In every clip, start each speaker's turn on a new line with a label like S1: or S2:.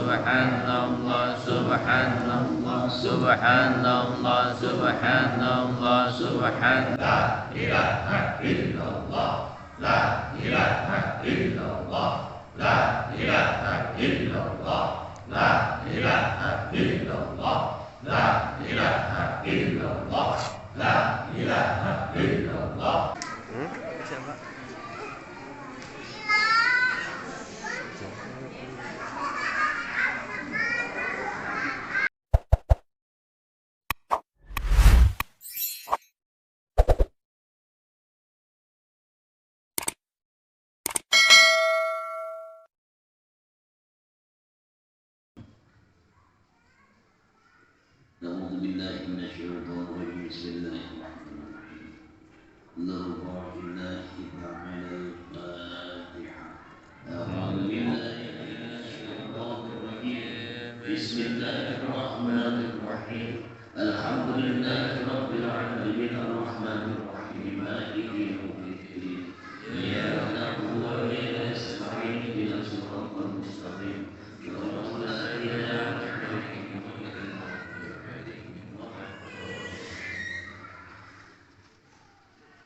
S1: Subhanallah, Subhanallah, Subhanallah, Subhanallah, Subhanallah. La ilaha illallah, la ilaha illallah, la ilaha illallah, la ilaha illallah, la ilaha illallah, la ilaha illallah. Siapa?
S2: أعوذ بالله من الشيطان الرجيم بسم الله الرحمن الرحيم اللهم الله تعالى الفاتحة أعوذ بالله من الشيطان الرجيم بسم الله الرحمن الرحيم الحمد لله رب العالمين الرحمن الرحيم مالك يوم الدين إياك نعبد وإياك نستعين اهدنا الصراط المستقيم صراط الذين أنعمت عليهم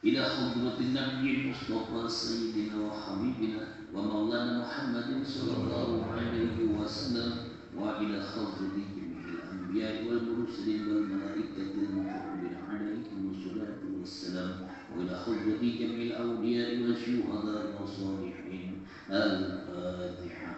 S2: إلى حضرة النبي المصطفى سيدنا وحبيبنا ومولانا محمد صلى الله عليه وسلم وإلى حضرة جميع الأنبياء والمرسلين والملائكة المقربين عليهم الصلاة والسلام وإلى حضرة جميع الأولياء والشهداء والصالحين الفاتحة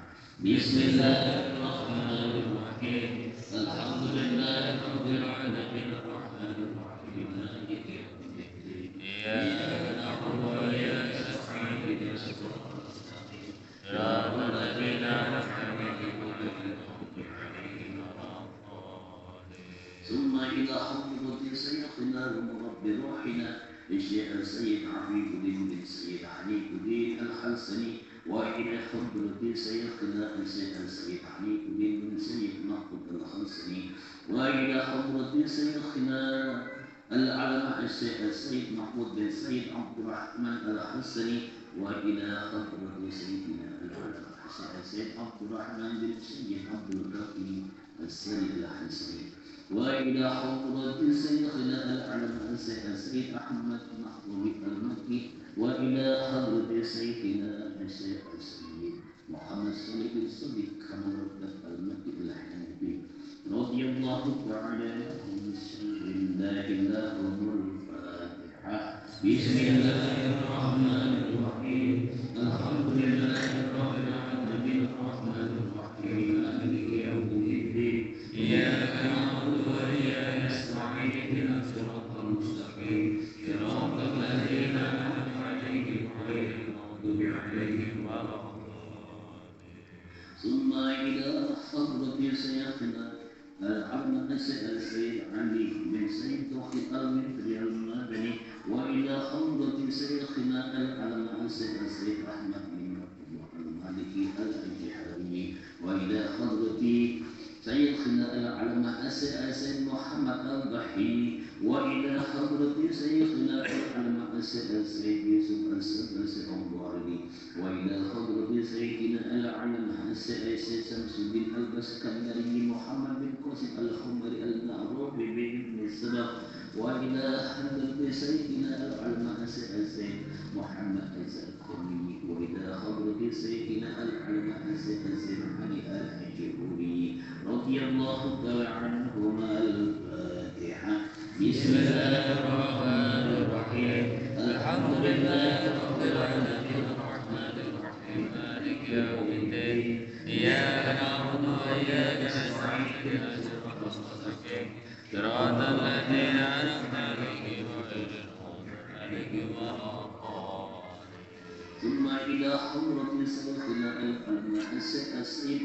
S2: بسم الله الرحمن الرحيم الحمد لله رب العالمين الرحمن الرحيم مالك يوم الدين إياك نعبد وإياك نستعين اهدنا الصراط المستقيم صراط الذين أنعمت عليهم غير المغضوب عليهم ولا الضالين ثم إلى حضرة سيدنا ومربي روحنا الشيخ السيد عفيف الدين بن سيد علي الدين الحسني وإلى حضرة سيدنا السيد علي الدين بن سيد محمود الحسني وإلى حضرة سيدنا العلماء السيد محمود بن سيد عبد الرحمن الحسني وإلى حضرة سيدنا العلماء السيد عبد الرحمن بن سيد عبد الكريم السيد الحسني وإلى حضرة سيدنا العلماء السيد أحمد محمود المكي وإلى حضرة سيدنا السيد محمد صلى بن صديق كمال المكي الحنفي رضي الله تعالى عنه بسم الله الفاتحة بسم الله الرحمن الرحيم الحمد لله رب العالمين الرحمن الرحيم مالك يوم الدين إياك نعبد وإياك نستعين اهدنا الصراط المستقيم صراط الذين أنعمت عليهم غير المغضوب عليهم ولا الضالين ثم إلى حضرة سيدنا العلماء السيد علي بن سيد توحيد المنذري المدني وإلى حضرة سيدنا العلماء السيد أحمد بن المالكي الجهري وإلى حضرة سيدنا العلماء السيد محمد الضحي وإلى حضرة سيدنا العلماء السيد يوسف الأنصاري وإلى حضرة سيدنا العلماء السيد شمس الدين البسكندري محمد بن قاسم الحمري المعروف بابن السبق وإلى حضرة سيدنا العلماء السيد محمد الزرقاني وإلى حضرة سيدنا العلماء السيد علي الحجوري رضي الله تعالى عنهما الفاتحة بسم الله الرحمن الرحيم الحمد لله رب العالمين الرحمن الرحيم مالك يوم الدين إياك نعبد وإياك نستعين اهدنا الصراط المستقيم صراط الذين أنعمت عليهم غير المغضوب عليهم ولا الضالين ثم إلى حضرة سيدنا العلماء السيد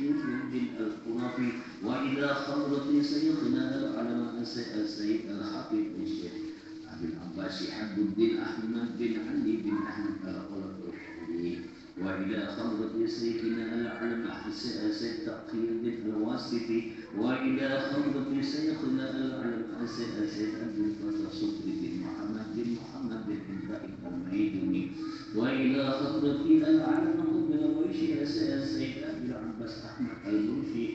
S2: بن القرافي وإلى حضرة سيدنا العلماء السيد الحبيب الشيخ أبي العباس حب الدين أحمد بن علي بن أحمد القرافي وإلى حضرة سيدنا العلماء السيد تقي الدين الواسطي وإلى حضرة سيدنا العلماء السيد أبي الفتى صدر بن محمد بن إبراهيم الميدوني وإلى حضرة العلماء بن الويشي السيد أبي العباس أحمد المنشي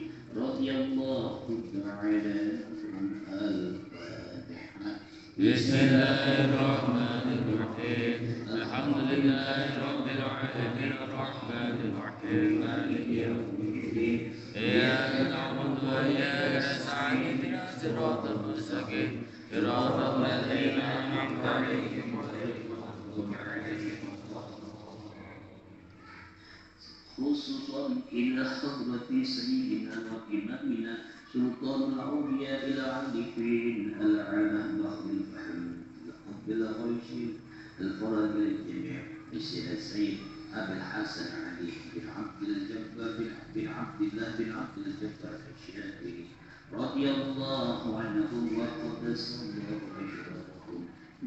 S1: بسم الله الرحمن الرحيم الحمد لله رب العالمين الرحمن الرحيم مالك يوم الدين إياك نعبد وإياك نستعين اهدنا الصراط المستقيم صراط الذين أنعمت عليهم غير المغضوب عليهم.
S2: خصوصا إلى حضرة سيدنا وإمامنا سلطان الأولياء العارفين العلامة بحر الفحم الحب الغيث الفرج للجميع السيد أبي الحسن علي بن عبد الجبار بن عبد الله بن عبد الجبار الشافعي رضي الله عنهم وقدس الله أجرهم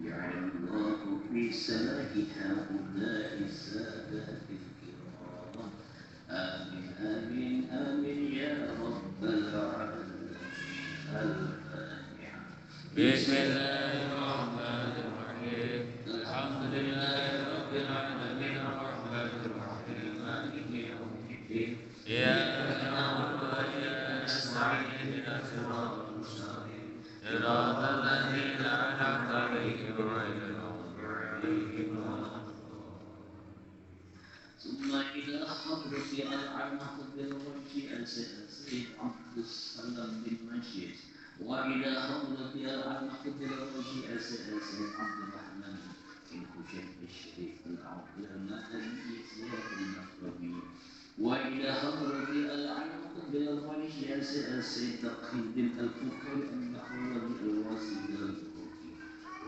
S2: جعل الله في سلاك هؤلاء السادات الكرام آمين آمين آمين يا رب العالمين. الفاتحة.
S1: بسم الله الرحمن الرحيم الحمد لله رب العالمين الرحمن الرحيم مالك يوم الدين إياك نعبد وإياك نستعين اهدنا الصراط المستقيم صراط الذين أنعمت عليهم غير المغضوب عليهم ولا
S2: ثم إلى حضرة العلامة بالوجه السيد عبد السلام بن مجيد وإلى حضرة العلامة بالوجه السيد عبد الرحمن بن خشيم الشريف العلماء الإسلام المغربي وإلى حضرة العلامة بالوجه السيد تقي بن الفقر النحوي الواسطي الفقي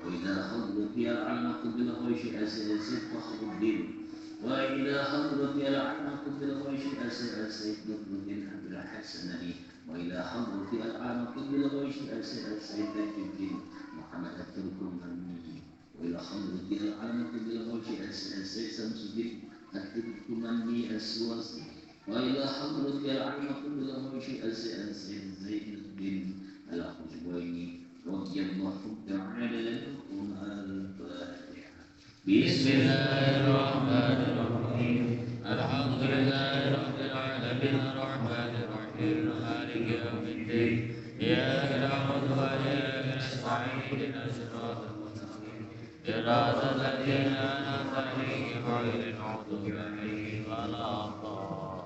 S2: وإلى حضرة العلامة بالوجه السيد فخر الدين وإلى حضرة العلامة بالغيث السيد نور الدين عبد الحسني وإلى حضرة العلامة بالغيث السيد تاج الدين محمد التركماني وإلى حضرة العلامة بالغيث السيد شمس الدين التركماني السواسي وإلى حضرة العلامة بالغيث السيد زين الدين الخشبويني رضي الله تعالى عنهم. الفاتحة.
S1: بسم الله الرحمن الرحيم الحمد لله رب العالمين الرحمن الرحيم مالك يوم الدين إياك نعبد وإياك نستعين اهدنا الصراط المستقيم صراط الذين أنعمت عليهم غير المغضوب عليهم ولا الضالين.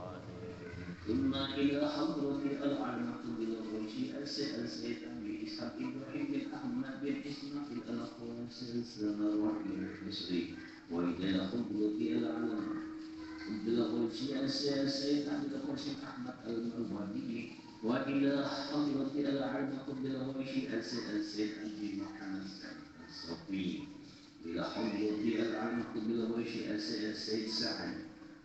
S2: ثم إلى حضرة العلامة بالغيث السيد أبي إسحاق إبراهيم بن أحمد بن إسماعيل الخواسي السماوي المصري وإلى حضرة العلامة بالغيث السيد عبد القاسم أحمد المرواني وإلى حضرة العلامة بالغيث السيد أبي محمد الصفي إلى حضرة العلامة بالغيث السيد سعد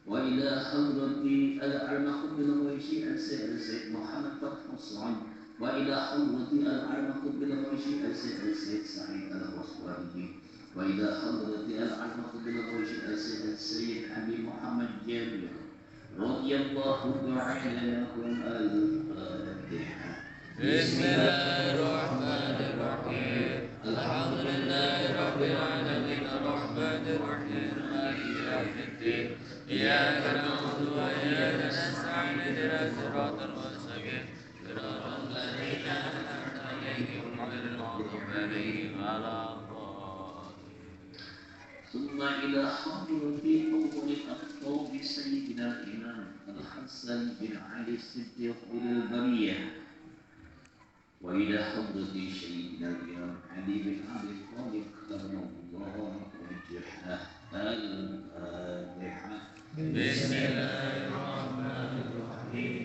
S2: وإلى حضرة العلامة بالغيث السيد محمد فتح الصعب وإلى حضرة العلامة بالغيث السيد سعيد الرصواني وإلى حضرة العلامة بالغيث السيد أبي محمد جابر رضي الله تعالى عنهم. الفاتحة.
S1: بسم الله الرحمن الرحيم الحمد لله رب العالمين الرحمن الرحيم مالك يوم الدين إياك نعبد وإياك نستعين اهدنا الصراط المستقيم صراط الذين أنعمت عليهم غير المغضوب عليهم ولا الضالين.
S2: ثم إلى حضرة أول الأخطاب سيدنا الإمام الحسن بن علي الصديق البرية وإلى حضرة سيدنا الإمام علي بن أبي طالب كرم الله وجهه. الفاتحة.
S1: بسم الله الرحمن الرحيم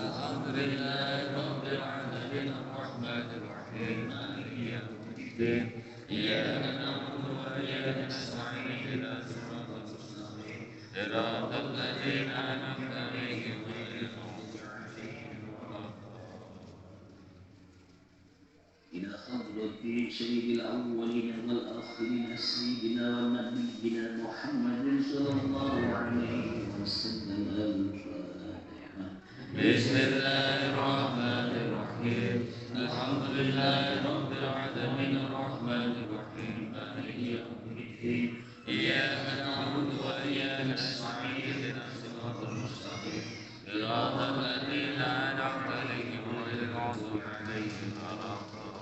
S1: الحمد لله رب العالمين الرحمن الرحيم مالك يوم الدين إياك نعبد وإياك نستعين اهدنا الصراط المستقيم صراط الذين أنعمت عليهم غير المغضوب عليهم ولا الضالين.
S2: إلى حضرة سيد الأولين والآخرين سيدنا ونبينا محمد صلى الله عليه وسلم. الفاتحة.
S1: بسم الله الرحمن الرحيم الحمد لله رب العالمين الرحمن الرحيم مالك يوم الدين إياك نعبد وإياك نستعين اهدنا الصراط المستقيم صراط الذين أنعمت عليهم غير المغضوب عليهم ولا الضالين.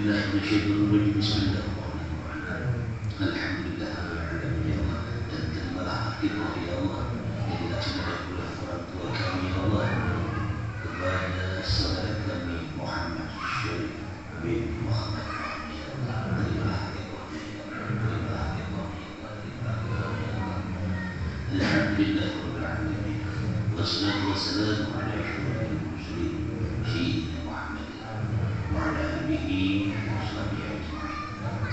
S2: بالله من الشيطان الرجيم. بسم الله الرحمن الرحيم. Alhamdulillah ya Allah, dan terimalah kita ya Allah yang dilaksanakan oleh orang tua kami ya Allah, kepada saudara kami Muhammad Syarif bin Muhammad Rahmi ya Allah. Terimalah kita ya Allah, terimalah kita ya Allah. Alhamdulillah rabbil alamin. Wassalatu wassalamu ala asyrafil mursalin sayyidina Muhammad wa ala alihi wa sahbihi ajma'in.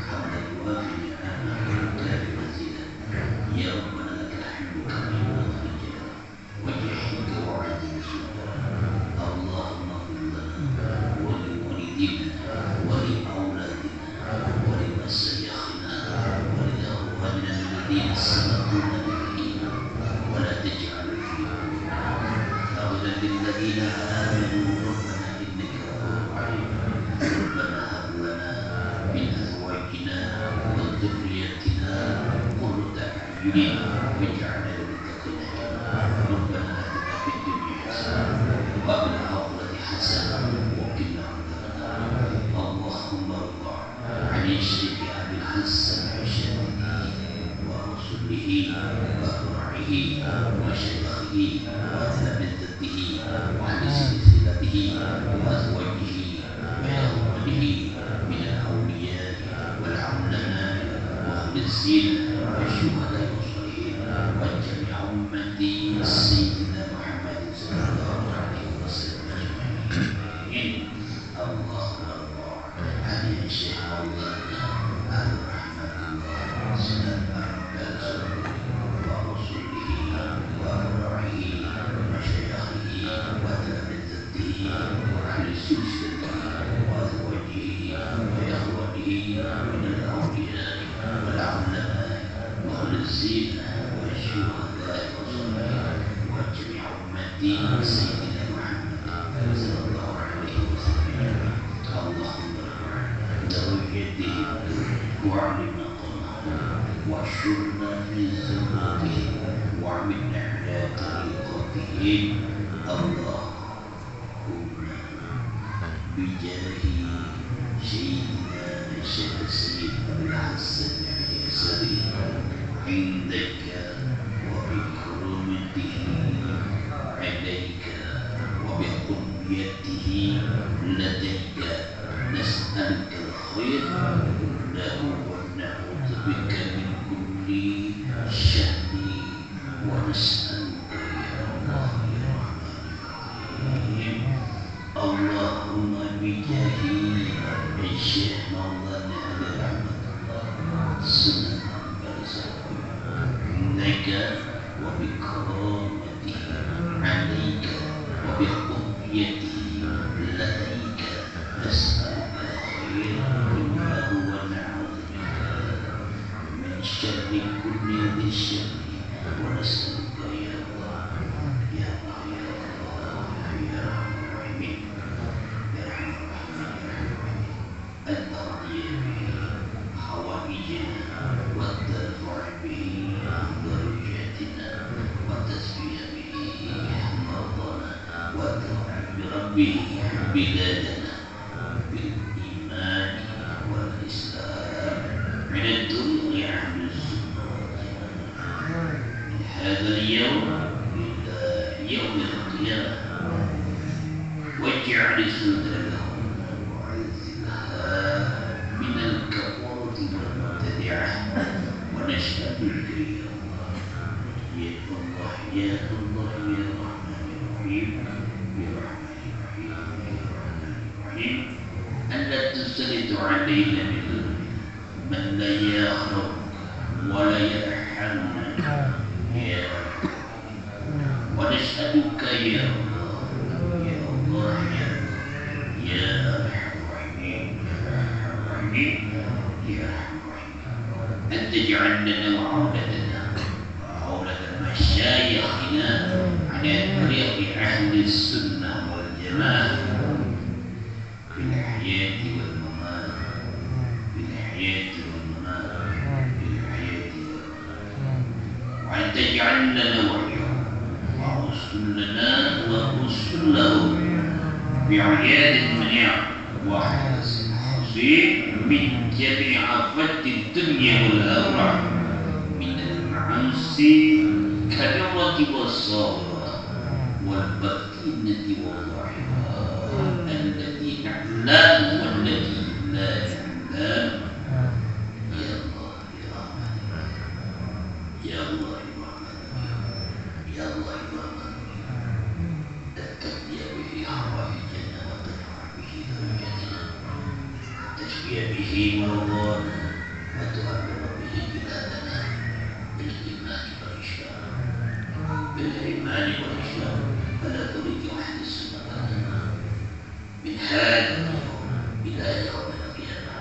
S2: Hamdan yuwafi ni'amahu wa yukafi mazidah. Ya Rabbana lakal hamdu kama yanbaghi li jalali wajhika wa 'azimi sultanik. Allahumma ighfir lana wa li walidina wa li awladina wa li masyayikhina wa li akhwanina alladhina sabaquna bil iman wa la taj'al fi qulubina ghillan lil ladzina amanu rabbana innaka ra'ufur rahim. Rabbana hab lana min azwajina wa dhurriyyatina qurrata a'yunin waj'alna lil muttaqina imama. Rabbana atina fid dunya hasanah wa fil akhirati hasanah wa qina adzabannar. Allahumma rda 'ani syariki Abil Hasan Asy'ari wa rusulihi wa quraihi wa syaikhihi wa talamidzatihi wa ahli silsilatihi wa azwajihi wa ikhwanihi min al-awliya wal 'ulama wa khulsin wa syuhada wa shalihin wa jami' ummati sayyidina Muhammad sallallahu alaihi wasallam ajma'in. Allahumma rda 'ani Syekh Maulana Al-Rahmatullah Sunan Abbas wa rusulihi wa quraihi wa syaikhihi wa talamidzatihi wa ahli silsilatihi wa azwajihi wa ikhwanihi min al-awliya wal 'ulama wa khulsin wa syuhada wa shalihin wa jami' ummati sayyidina Muhammad sallallahu alaihi wasallam. Allahumma darajatihim wa 'ali maqamahum wa syurna fi zumratihim wa 'minna 'ala tariqatihim. Allahumma bijahi sayyidina Syekh Abil Hasan Asy'ari indaka wa bi kurumatihi 'alaika wa bi qunyatihi ladayka nas'aluka al-khair kullahu wa na'udzu bika min kulli syarri wa nas'aluka ya Allah ya Rahman ya Rahim. Allahumma bijahi Syekh Maulana Ali Rahmatullah Sunan Abbas innaka wa bi karamatihi 'alaika wa bi qunyatihi ladayka nas'aluka al-khair kullahu wa na'udzu bika min syarri kulli dhi syarri wa nas'aluka ya Allah ya Allah ya Allah ya Rahman Rahim ya Rahman Rahim an tardiya bihi hawaijina wa tarfa' bihi darajatina wa tasfiya bihi hamadana wa ta'ammira bihi biladana bil iman wal islam min ad-dunya ahli sunnah min hadha al-yawm ila yawm al-qiyamah waj'al sultanahum wa 'izzaha min al-kafarati wal mubtadi'ah wa nashhadu al-karim ya Allah ya Allah ya Rahman ya Rahim ya Rahman ya Rahim ya Rahman ya Rahim an la tusallitu 'alaina man la yakhluq wa la yarhamna ya Rabb wa nashhaduka ya Allah ya Allah ya Arhamar Rahimin ya Arhamar Rahimin ya Arhamar Rahimin an taj'al lana wa 'aulatana wa 'aulata masyayikhina 'ala tariqi ahli sunnah wal jamaah fil hayati wal mamat fil hayati wal mamat fil hayati wal mamat wa an taj'al lana wahyahum wa rusul lana wa rusul lahum bi'iyadin mani'a wa hasan muslim min jami'i afati dunya wal akhirah min al-ma'asi kadirati was-sawra wal batinati wal dhahira allati na'lam wallati la na'lam. Ya Allah ya Rahman ya Allah ya Rahman تكفي به حوائجنا وتدفع به درجاتنا تشفي به مرضانا وتؤمن به بلادنا بالإيمان والإسلام فلا تريد أحد السماء من هذا اليوم إلى يوم القيامة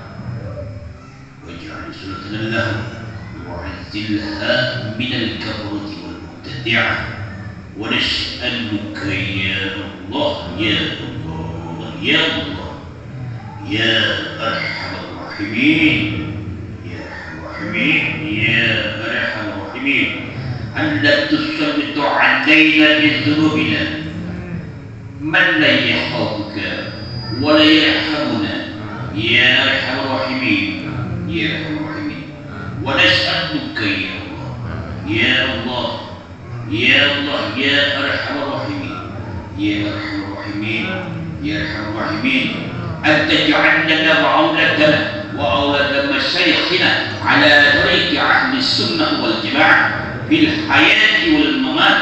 S2: واجعل سنتنا له وعزلها من الكفرة والمبتدعة ونسألك يا الله يا الله يا الله يا أرحم الراحمين يا أرحم الراحمين يا أرحم الراحمين أن لا تسلط علينا بذنوبنا من لا يحفظك ولا يرحمنا يا أرحم الراحمين يا أرحم الراحمين ونسألك يا الله يا الله يا أرحم الراحمين يا أرحم الراحمين يا أرحم الراحمين أن تجعل لنا وأولادنا وأولاد مشايخنا على طريق أهل السنة والجماعة في الحياة والممات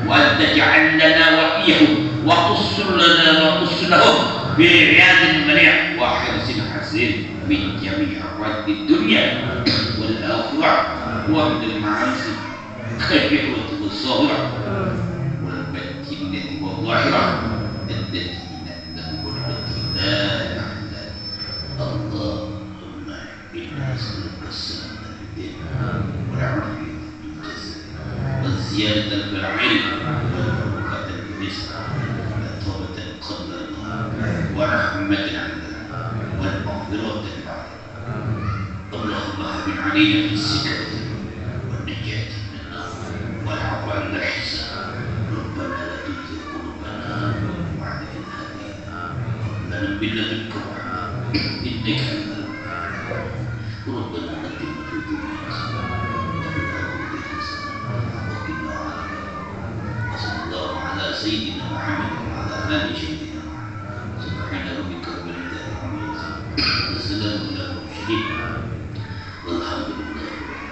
S2: وأن تجعل لنا وإياهم وقصر لنا وقصر لهم برياض المنيع وحرص حسين من جميع أمراض الدنيا والآخرة ومن المعاصي الكبيرة والصغيرة والباطنة والظاهرة التي نعلم والتي لا نعلم. اللهم إنا نسألك السلامة في الدين والعافية في الجسد والزيادة في العلم والبركة في الرزق والتوبة قبل الموت ورحمة عندنا والمغفرة بعدها. اللهم هون علينا في السكرة والنجاة من النار والعفو عن الحساب. ربنا لا تزغ قلوبنا بعد إذ هديتنا وهب لنا من لدنك رحمة إنك أنت الوهاب. ربنا آتنا في الدنيا حسنة وفي الآخرة حسنة وقنا عذاب النار. وصلى الله على سيدنا محمد وعلى آل سيدنا محمد. سبحان ربك رب العزة عما يصفون وسلام على المرسلين والحمد لله رب العالمين.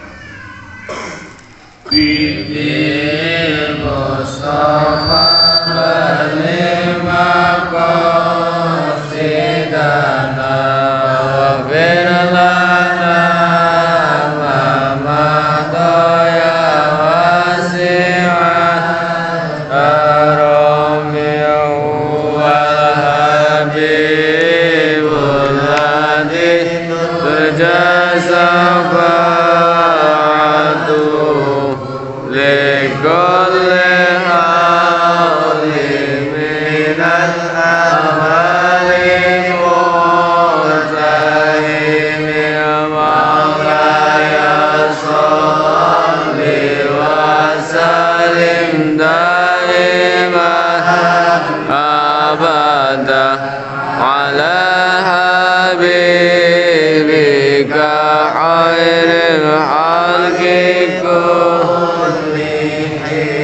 S1: Mustafa lima qasidana waghfir lana ma madaya wasi'an karamihu wal habibul hadi berjazafatu لكل حال من الأمل مرتهن مولاي صل وسلم دائما أبدا على حبيبك خير الخلق كلهم.